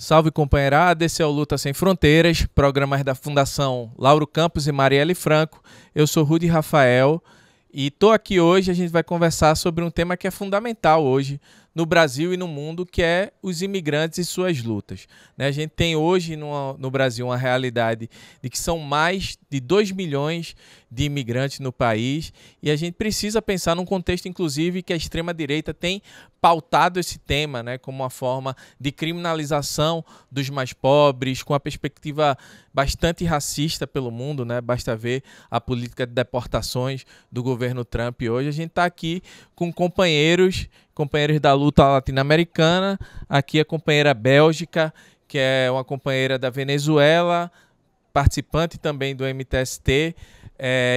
Salve, companheirada, esse é o Luta Sem Fronteiras, programas da Fundação Lauro Campos e Marielle Franco. Eu sou Rudy Rafael e estou aqui hoje, a gente vai conversar sobre um tema que é fundamental hoje no Brasil e no mundo, que é os imigrantes e suas lutas. A gente tem hoje no Brasil uma realidade de que são mais de 2 milhões de imigrantes no país e a gente precisa pensar num contexto, inclusive, que a extrema-direita tem pautado esse tema, como uma forma de criminalização dos mais pobres, com a perspectiva bastante racista pelo mundo, Basta ver a política de deportações do governo Trump hoje. A gente está aqui com companheiros da luta latino-americana, aqui a companheira Bélgica, que é uma companheira da Venezuela, participante também do MTST,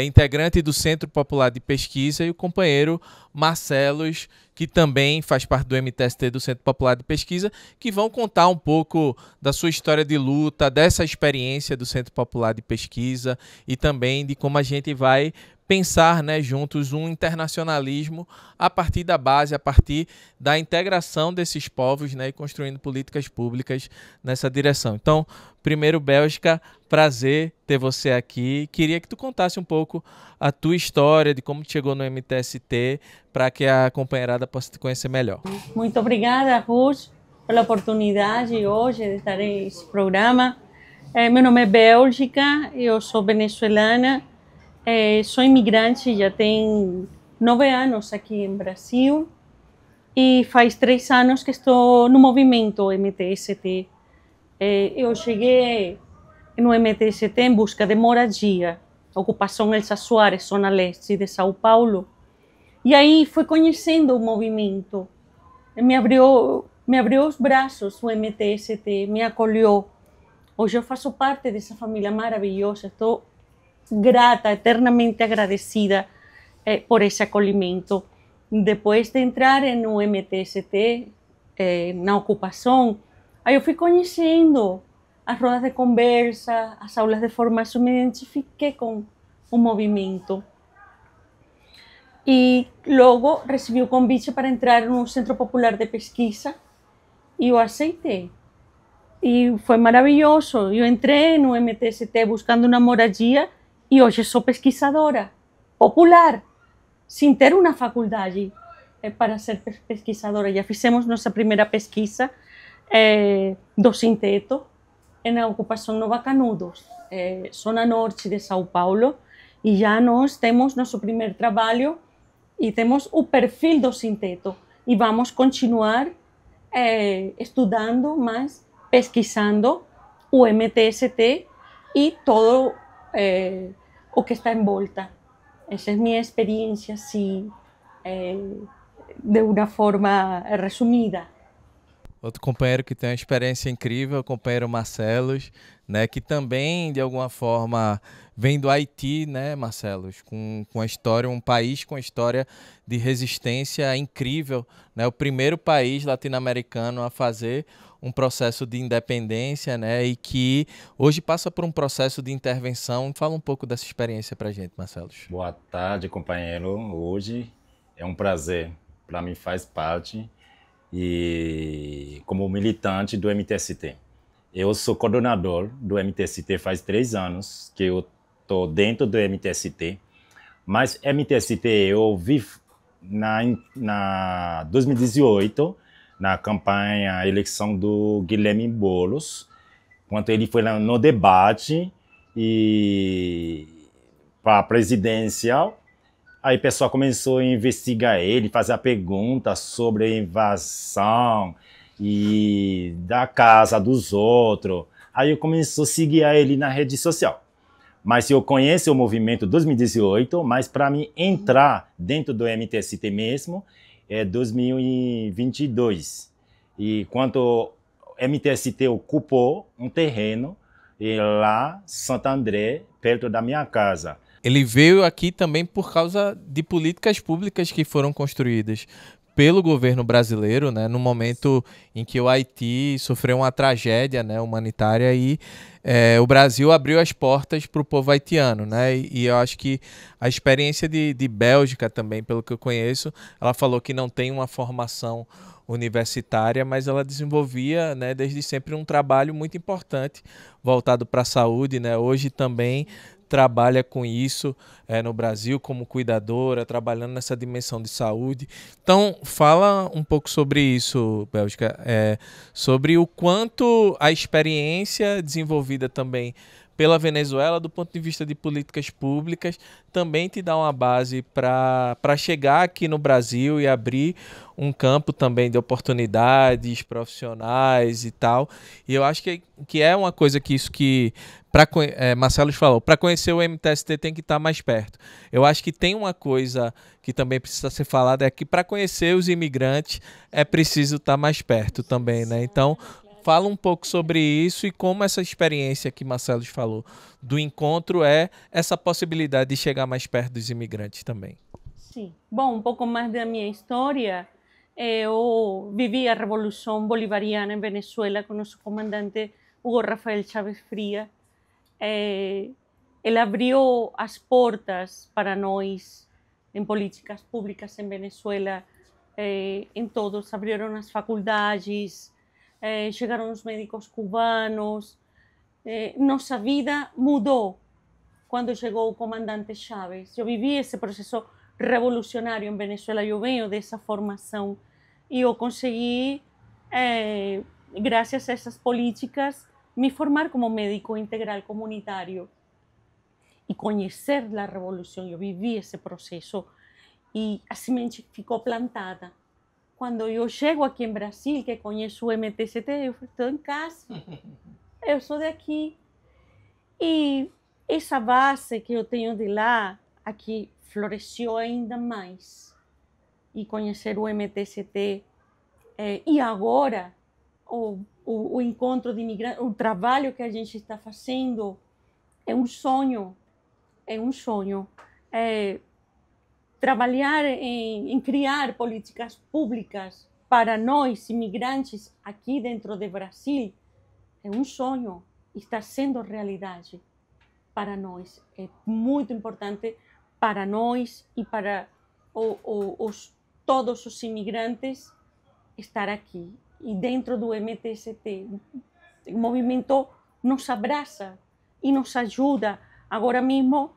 integrante do Centro Popular de Pesquisa, e o companheiro Marcelos, que também faz parte do MTST, do Centro Popular de Pesquisa, que vão contar um pouco da sua história de luta, dessa experiência do Centro Popular de Pesquisa e também de como a gente vai pensar juntos um internacionalismo a partir da base, a partir da integração desses povos e construindo políticas públicas nessa direção. Então, primeiro, Bélgica, prazer ter você aqui. Queria que tu contasse um pouco a tua história, de como tu chegou no MTST, para que a companheirada possa te conhecer melhor. Muito obrigada, Ruth, pela oportunidade hoje de estar nesse programa. Meu nome é Bélgica, eu sou venezuelana, sou imigrante, já tenho 9 anos aqui em Brasil e faz 3 anos que estou no movimento MTST. Eu cheguei no MTST em busca de moradia, ocupação Elsa Soares, zona leste de São Paulo, e aí fui conhecendo o movimento. Me abriu os braços o MTST, me acolheu. Hoje eu faço parte dessa família maravilhosa, estou grata, eternamente agradecida por esse acolhimento. Depois de entrar no MTST, na ocupação, aí eu fui conhecendo as rodas de conversa, as aulas de formação, me identifiquei com o movimento. E logo recebi o convite para entrar no Centro Popular de Pesquisa e eu aceitei. E foi maravilhoso. Eu entrei no MTST buscando uma moradia e hoje sou pesquisadora popular, sem ter uma faculdade para ser pesquisadora. Já fizemos nossa primeira pesquisa do sinteto na ocupação Nova Canudos, zona norte de São Paulo, e já nós temos nosso primeiro trabalho e temos o perfil do sinteto. E vamos continuar estudando, mas pesquisando o MTST e todo o que está em volta. Essa é minha experiência, assim, de uma forma resumida. Outro companheiro que tem uma experiência incrível, o companheiro Marcelos, que também, de alguma forma, vem do Haiti, Marcelos, com a história, um país com a história de resistência incrível, o primeiro país latino-americano a fazer um processo de independência, e que hoje passa por um processo de intervenção. Fala um pouco dessa experiência para a gente, Marcelos. Boa tarde, companheiro. Hoje é um prazer, para mim faz parte, e como militante do MTST. Eu sou coordenador do MTST faz 3 anos que eu estou dentro do MTST, mas MTST eu vi na 2018, na campanha eleição do Guilherme Boulos, quando ele foi no debate e para a presidência. Aí o pessoal começou a investigar ele, fazer perguntas sobre a invasão e da casa dos outros. Aí eu comecei a seguir ele na rede social. Mas eu conheço o movimento 2018, mas para mim entrar dentro do MTST mesmo é 2022. E quando o MTST ocupou um terreno lá, Santo André, perto da minha casa. Ele veio aqui também por causa de políticas públicas que foram construídas pelo governo brasileiro, né, no momento em que o Haiti sofreu uma tragédia, né, humanitária e o Brasil abriu as portas para o povo haitiano, né, e eu acho que a experiência de Bélgica também, pelo que eu conheço, ela falou que não tem uma formação universitária, mas ela desenvolvia, né, desde sempre um trabalho muito importante voltado para a saúde, né, hoje também trabalha com isso no Brasil como cuidadora, trabalhando nessa dimensão de saúde. Então, fala um pouco sobre isso, Bélgica, sobre o quanto a experiência desenvolvida também pela Venezuela, do ponto de vista de políticas públicas, também te dá uma base para chegar aqui no Brasil e abrir um campo também de oportunidades profissionais e tal. E eu acho que é uma coisa que isso que Marcelo falou, para conhecer o MTST tem que estar mais perto. Eu acho que tem uma coisa que também precisa ser falada, é que para conhecer os imigrantes é preciso estar mais perto também, né? Então, fala um pouco sobre isso e como essa experiência que Marcelo falou do encontro é essa possibilidade de chegar mais perto dos imigrantes também. Sim. Bom, um pouco mais da minha história. Eu vivi a Revolução Bolivariana em Venezuela com o nosso comandante Hugo Rafael Chávez Frías. Ele abriu as portas para nós em políticas públicas em Venezuela, em todos. Abriram as faculdades, chegaram os médicos cubanos. Nossa vida mudou quando chegou o comandante Chávez. Eu vivi esse processo revolucionário em Venezuela, eu venho dessa formação e eu consegui, graças a essas políticas, me formar como médico integral comunitário e conhecer a revolução. Eu vivi esse processo e a semente ficou plantada. Quando eu chego aqui em Brasil, que conheço o MTST, eu estou em casa, eu sou daqui. E essa base que eu tenho de lá, aqui floresceu ainda mais. E conhecer o MTST, e agora o encontro de imigrantes, o trabalho que a gente está fazendo é um sonho, trabalhar em criar políticas públicas para nós, imigrantes, aqui dentro do Brasil, é um sonho, está sendo realidade para nós. É muito importante para nós e para todos os imigrantes estar aqui. E dentro do MTST, o movimento nos abraça e nos ajuda. Agora mesmo,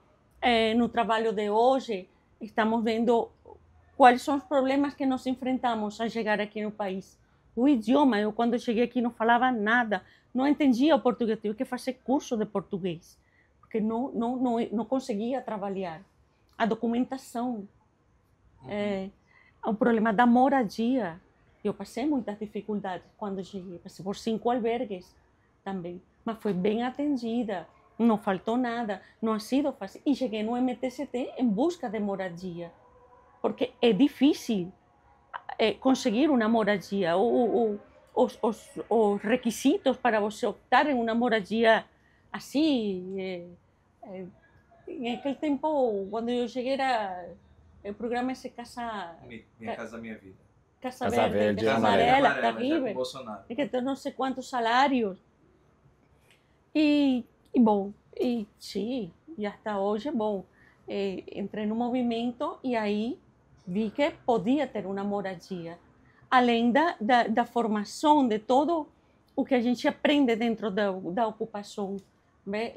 no trabalho de hoje, estamos vendo quais são os problemas que nós enfrentamos ao chegar aqui no país. O idioma, eu quando cheguei aqui não falava nada, não entendia o português, tive que fazer curso de português, porque não conseguia trabalhar. A documentação, o problema da moradia. Eu passei muitas dificuldades quando cheguei, passei por 5 albergues também, mas foi bem atendida, não faltou nada, não ha sido fácil. E cheguei no MTST em busca de moradia, porque é difícil conseguir uma moradia. Os requisitos para você optar em uma moradia assim, em aquele tempo, quando eu cheguei, era o programa esse Casa... Minha Casa Minha Vida. Casa Verde, amarela, terrível. É que tem não sei quantos salários. E bom, sim, e até hoje, bom, entrei no movimento e aí vi que podia ter uma moradia. Além da formação, de todo o que a gente aprende dentro da ocupação,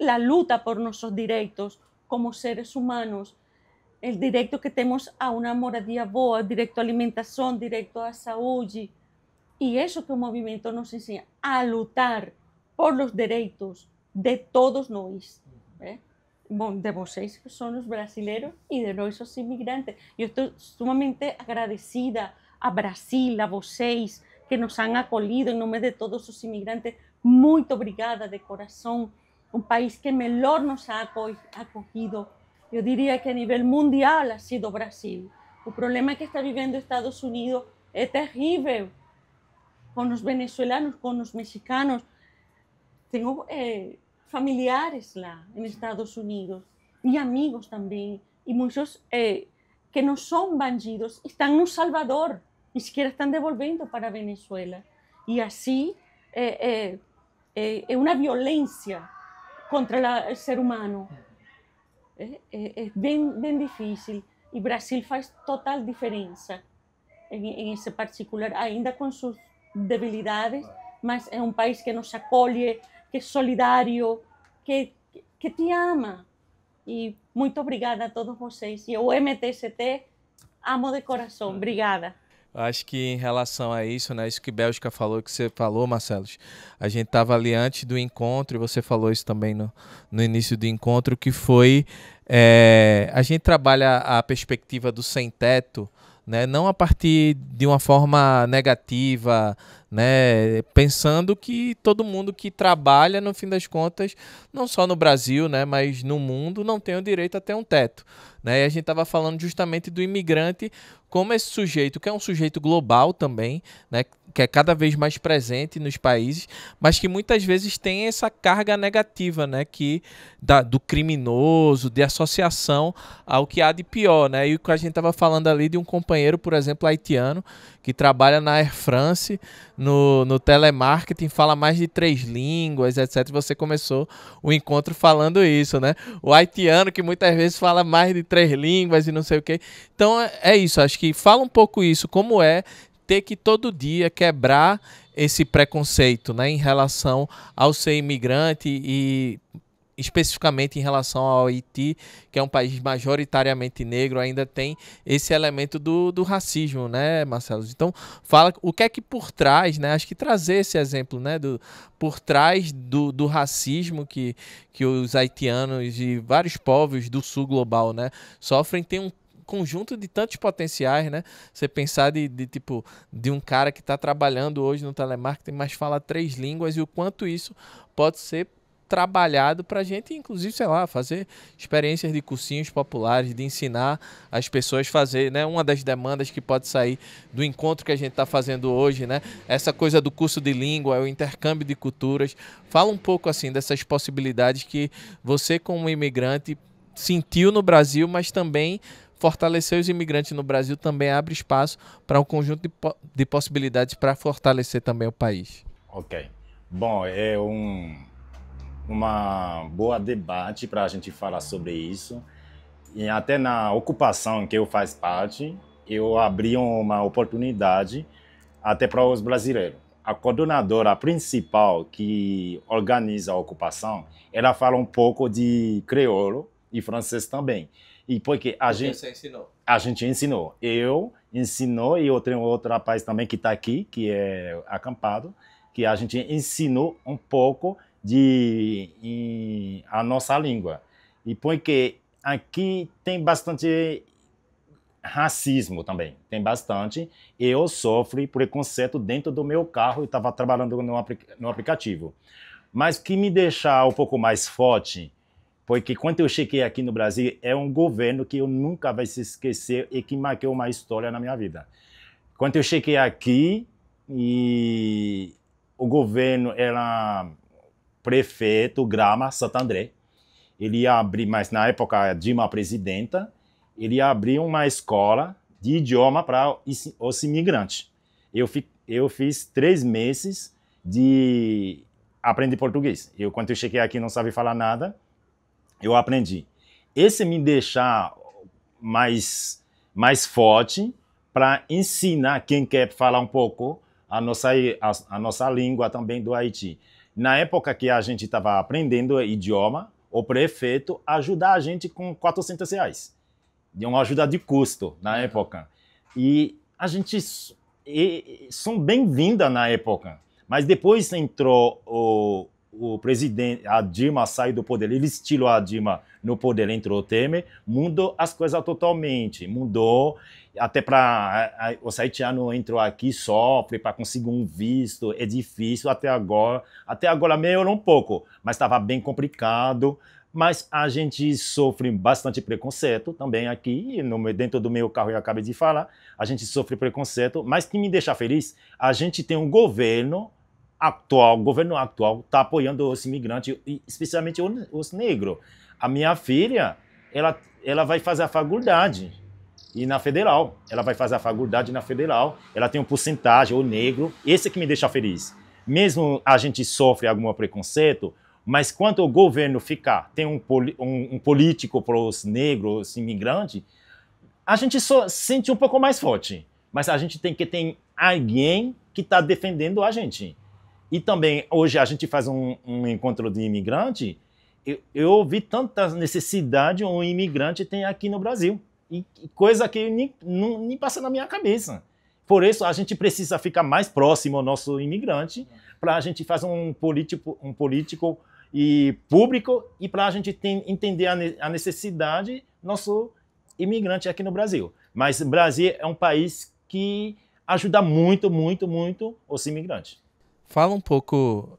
a luta por nossos direitos como seres humanos, o direito que temos a uma moradia boa, direito à alimentação, direito à saúde. E isso que o movimento nos ensina, a lutar por os direitos de todos nós. Bom, de vocês que são os brasileiros e de nós os imigrantes. Eu estou sumamente agradecida a Brasil, a vocês que nos han acolhido em nome de todos os imigrantes. Muito obrigada de coração. Um país que melhor nos ha acolhido. Eu diria que a nível mundial ha sido o Brasil. O problema que está vivendo Estados Unidos é terrível. Com os venezuelanos, com os mexicanos. Tenho familiares lá nos Estados Unidos e amigos também. E muitos que não são bandidos estão no Salvador. ni siquiera están devolviendo para Venezuela. Y así es una violencia contra el ser humano. Es bien difícil. Y Brasil faz total diferença em esse particular, ainda com suas debilidades, mas é um país que nos acolhe, que é solidário, que te ama. E muito obrigada a todos vocês. E o MTST amo de coração. Obrigada. Acho que em relação a isso, né, isso que Bélgica falou, que você falou, Marcelo, a gente estava ali antes do encontro, e você falou isso também no início do encontro, que foi, a gente trabalha a perspectiva do sem-teto, né, não a partir de uma forma negativa, né, pensando que todo mundo que trabalha, no fim das contas, não só no Brasil, né, mas no mundo, não tem o direito a ter um teto. Né? E a gente estava falando justamente do imigrante como esse sujeito, que é um sujeito global também, né, que é cada vez mais presente nos países, mas que muitas vezes tem essa carga negativa, né, do criminoso, de associação ao que há de pior. Né? E o que a gente estava falando ali de um companheiro, por exemplo, haitiano, que trabalha na Air France, no telemarketing, fala mais de 3 línguas, etc. Você começou o encontro falando isso, né? O haitiano que muitas vezes fala mais de 3 línguas e não sei o quê. Então é isso, acho que fala um pouco isso, como é ter que todo dia quebrar esse preconceito, né, em relação ao ser imigrante e especificamente em relação ao Haiti, que é um país majoritariamente negro, ainda tem esse elemento do racismo, né, Marcelo? Então, fala o que é que por trás, né, acho que trazer esse exemplo, né, por trás do racismo que os haitianos e vários povos do sul global, né, sofrem, tem um conjunto de tantos potenciais, né? Você pensar de um cara que está trabalhando hoje no telemarketing, mas fala 3 línguas e o quanto isso pode ser trabalhado para a gente, inclusive, sei lá, fazer experiências de cursinhos populares, de ensinar as pessoas a fazer, né? Uma das demandas que pode sair do encontro que a gente está fazendo hoje, né? Essa coisa do curso de língua, o intercâmbio de culturas. Fala um pouco, assim, dessas possibilidades que você, como imigrante, sentiu no Brasil, mas também fortalecer os imigrantes no Brasil também abre espaço para um conjunto de possibilidades para fortalecer também o país. Ok. Bom, é uma boa debate para a gente falar sobre isso. E até na ocupação que eu faço parte, eu abri uma oportunidade até para os brasileiros. A coordenadora principal que organiza a ocupação, ela fala um pouco de crioulo e francês também. E porque você ensinou? A gente ensinou. Eu ensinou e eu tenho outro rapaz também que está aqui, que é acampado, que a gente ensinou um pouco a nossa língua. E porque aqui tem bastante racismo também, tem bastante. Eu sofri preconceito dentro do meu carro e estava trabalhando no aplicativo. Mas o que me deixa um pouco mais forte, porque quando eu cheguei aqui no Brasil, é um governo que eu nunca vai se esquecer e que marcou uma história na minha vida. Quando eu cheguei aqui, e o governo era prefeito Grama Santandré, ele ia abrir, mas na época Dilma presidenta, ele ia abrir uma escola de idioma para os imigrantes. Eu fiz 3 meses de aprender português. Quando eu cheguei aqui, não sabia falar nada. Eu aprendi. Esse me deixa mais forte para ensinar quem quer falar um pouco a nossa língua também do Haiti. Na época que a gente estava aprendendo idioma, o prefeito ajudava a gente com R$400. De uma ajuda de custo na época. E a gente são bem-vindas na época. Mas depois entrou o presidente, a Dilma saiu do poder, ele estilou a Dilma no poder, entrou o Temer, mudou as coisas totalmente, mudou, até para os haitianos entrou aqui, sofre para conseguir um visto, é difícil até agora melhorou um pouco, mas estava bem complicado, mas a gente sofre bastante preconceito também aqui, dentro do meu carro eu acabei de falar, a gente sofre preconceito, mas o que me deixa feliz, a gente tem um governo atual está apoiando os imigrantes, especialmente os negros. A minha filha, ela vai fazer a faculdade e na Federal. Ela vai fazer a faculdade na Federal, ela tem um porcentagem, o negro, esse que me deixa feliz. Mesmo a gente sofre algum preconceito, mas quando o governo tem um político para os negros, imigrantes, a gente só sente um pouco mais forte. Mas a gente tem que ter alguém que está defendendo a gente. E também, hoje, a gente faz um encontro de imigrante, eu vi tanta necessidade um imigrante tem aqui no Brasil. E coisa que nem passa na minha cabeça. Por isso, a gente precisa ficar mais próximo ao nosso imigrante, para a gente fazer um político e público e para a gente entender a necessidade do nosso imigrante aqui no Brasil. Mas o Brasil é um país que ajuda muito, muito, muito os imigrantes. Fala um pouco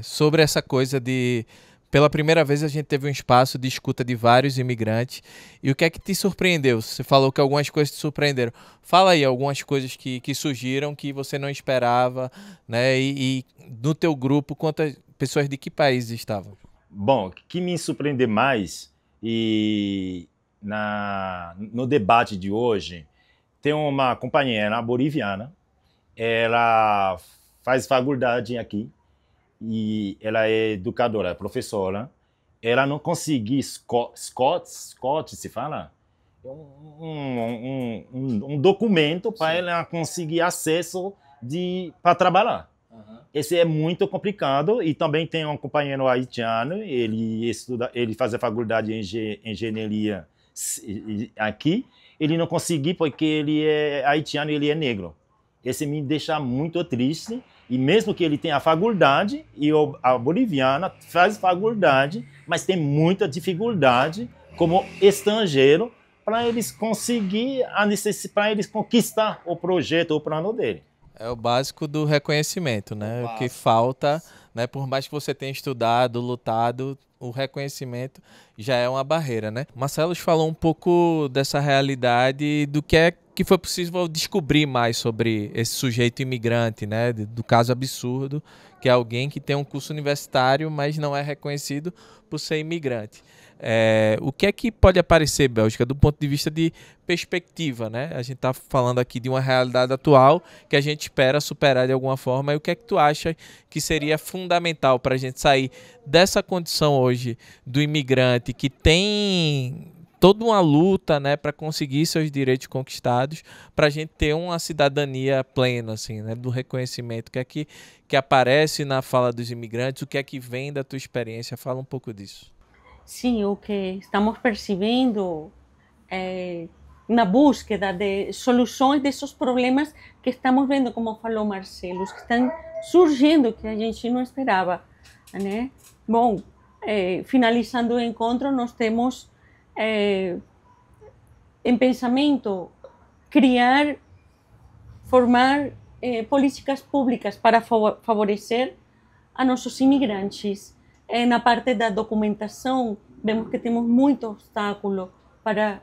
sobre essa coisa de... Pela primeira vez a gente teve um espaço de escuta de vários imigrantes. E o que é que te surpreendeu? Você falou que algumas coisas te surpreenderam. Fala aí algumas coisas que surgiram que você não esperava, né? E no teu grupo, quantas pessoas de que países estavam? Bom, o que me surpreendeu mais no debate de hoje, tem uma companheira boliviana, ela faz faculdade aqui, e ela é educadora, professora. Ela não conseguiu Scott se fala? Um documento para ela conseguir acesso para trabalhar. Esse é muito complicado. E também tem um companheiro haitiano, ele faz a faculdade de engenharia aqui. Ele não conseguiu porque ele é haitiano e ele é negro. Esse me deixa muito triste. E mesmo que ele tenha a faculdade, e a boliviana faz faculdade, mas tem muita dificuldade como estrangeiro para eles conseguir para eles conquistar o projeto, o plano dele. É o básico do reconhecimento, né? O que falta, né? Por mais que você tenha estudado, lutado, o reconhecimento já é uma barreira, né? Marcelo falou um pouco dessa realidade, do que foi possível descobrir mais sobre esse sujeito imigrante, né? Do caso absurdo, que é alguém que tem um curso universitário, mas não é reconhecido por ser imigrante. O que é que pode aparecer, Bélgica, do ponto de vista de perspectiva, né? A gente está falando aqui de uma realidade atual que a gente espera superar de alguma forma. E o que é que tu acha que seria fundamental para a gente sair dessa condição hoje do imigrante que tem toda uma luta, né, para conseguir seus direitos conquistados, para a gente ter uma cidadania plena, assim, né, do reconhecimento? O que é que aparece na fala dos imigrantes? O que é que vem da tua experiência? Fala um pouco disso. Sim, o que estamos percebendo na búsqueda de soluções desses problemas que estamos vendo, como falou Marcelo, que estão surgindo, que a gente não esperava, né? Bom, finalizando o encontro, nós temos em pensamento formar políticas públicas para favorecer a nossos imigrantes. Na parte da documentação, vemos que temos muito obstáculo para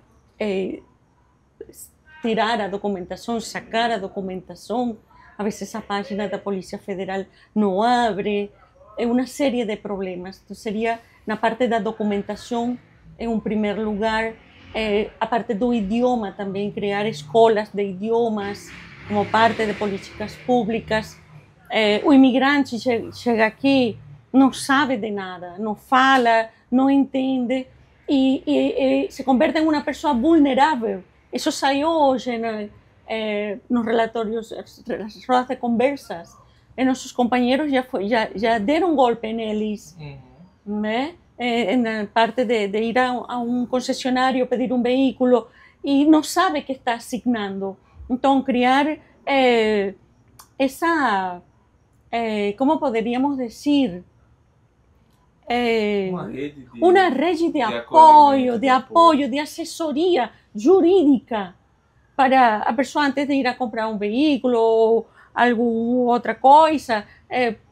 tirar a documentação, sacar a documentação. A vezes a página da Polícia Federal não abre. É uma série de problemas. Então, seria na parte da documentação, em um primeiro lugar, a parte do idioma também, criar escolas de idiomas como parte de políticas públicas. O imigrante chega aqui, não sabe de nada, não fala, não entende e se converte em uma pessoa vulnerável. Isso saiu hoje nos relatórios, nas rodas de conversas. Nossos companheiros já deram golpe neles, né? Na parte de ir a um concessionário, pedir um veículo e não sabe que está assignando. Então, criar essa, como poderíamos dizer, uma rede de apoio, de assessoria jurídica para a pessoa, antes de ir a comprar um veículo ou alguma outra coisa,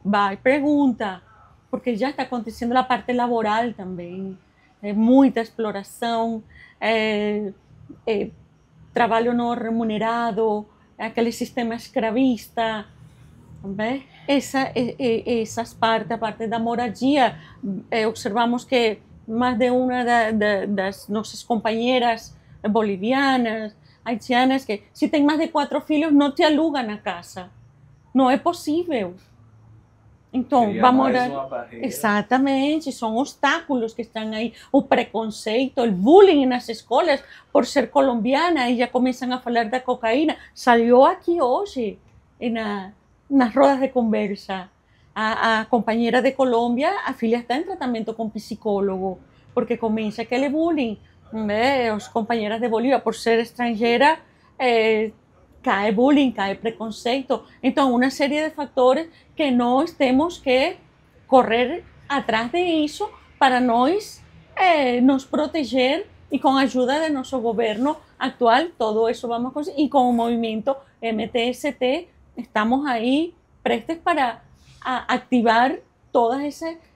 vai, pergunta, porque já está acontecendo a parte laboral também, muita exploração, trabalho não remunerado, aquele sistema escravista. Essas partes, a parte da moradia, observamos que mais de uma das nossas companheiras bolivianas, haitianas, que se tem mais de 4 filhos não te alugam a casa. Não é possível. Então, Cria vamos mais morar. uma barreira. Exatamente, são obstáculos que estão aí. O preconceito, o bullying nas escolas por ser colombiana e já começam a falar da cocaína. Saiu aqui hoje, nas rodas de conversa. A companheira de Colômbia, a filha está em tratamento com psicólogo, porque começa aquele bullying. Né? As companheiras de Bolívia, por ser estrangeira, cai bullying, cai preconceito. Então, uma série de fatores que nós temos que correr atrás disso para nós nos proteger e com a ajuda do nosso governo atual, todo isso vamos conseguir. E com o movimento MTST, estamos aí prestes para ativar todas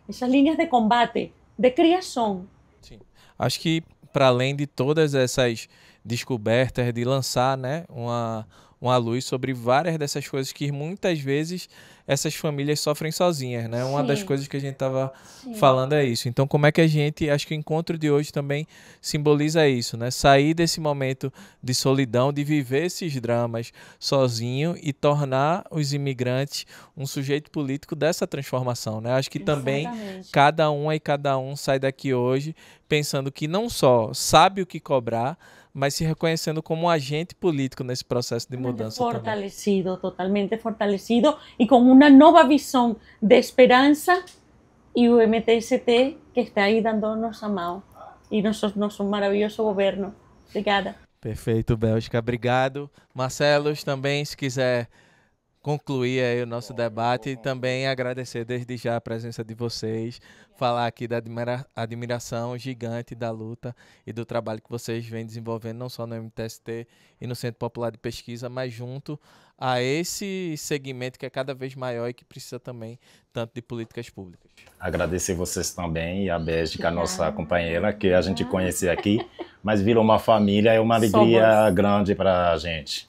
essas linhas de combate, de criação. Sim. Acho que, para além de todas essas descobertas, de lançar, né, uma luz sobre várias dessas coisas que muitas vezes essas famílias sofrem sozinhas, né? Uma das coisas que a gente estava falando é isso. Então, como é que a gente, acho que o encontro de hoje também simboliza isso, né? Sair desse momento de solidão, de viver esses dramas sozinho e tornar os imigrantes um sujeito político dessa transformação, né? Acho que também cada um sai daqui hoje pensando que não só sabe o que cobrar, mas se reconhecendo como um agente político nesse processo de mudança fortalecido, também. Totalmente fortalecido e com uma nova visão de esperança e o MTST que está aí dando-nos a mão e nosso maravilhoso governo. Obrigada. Perfeito, Bélgica. Obrigado. Marcelo, também, se quiser concluir aí o nosso debate e também agradecer desde já a presença de vocês, falar aqui da admiração gigante da luta e do trabalho que vocês vêm desenvolvendo, não só no MTST e no Centro Popular de Pesquisa, mas junto a esse segmento que é cada vez maior e que precisa também tanto de políticas públicas. Agradecer vocês também e a Bélgica, nossa companheira, que a gente conhecia aqui, mas virou uma família, é uma alegria grande para a gente.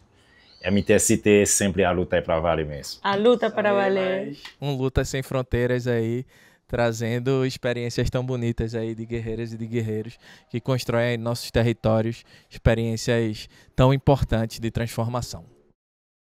MTST sempre a luta é para valer mesmo. A luta para valer. Um Luta Sem Fronteiras aí, trazendo experiências tão bonitas aí de guerreiras e de guerreiros que constroem em nossos territórios experiências tão importantes de transformação.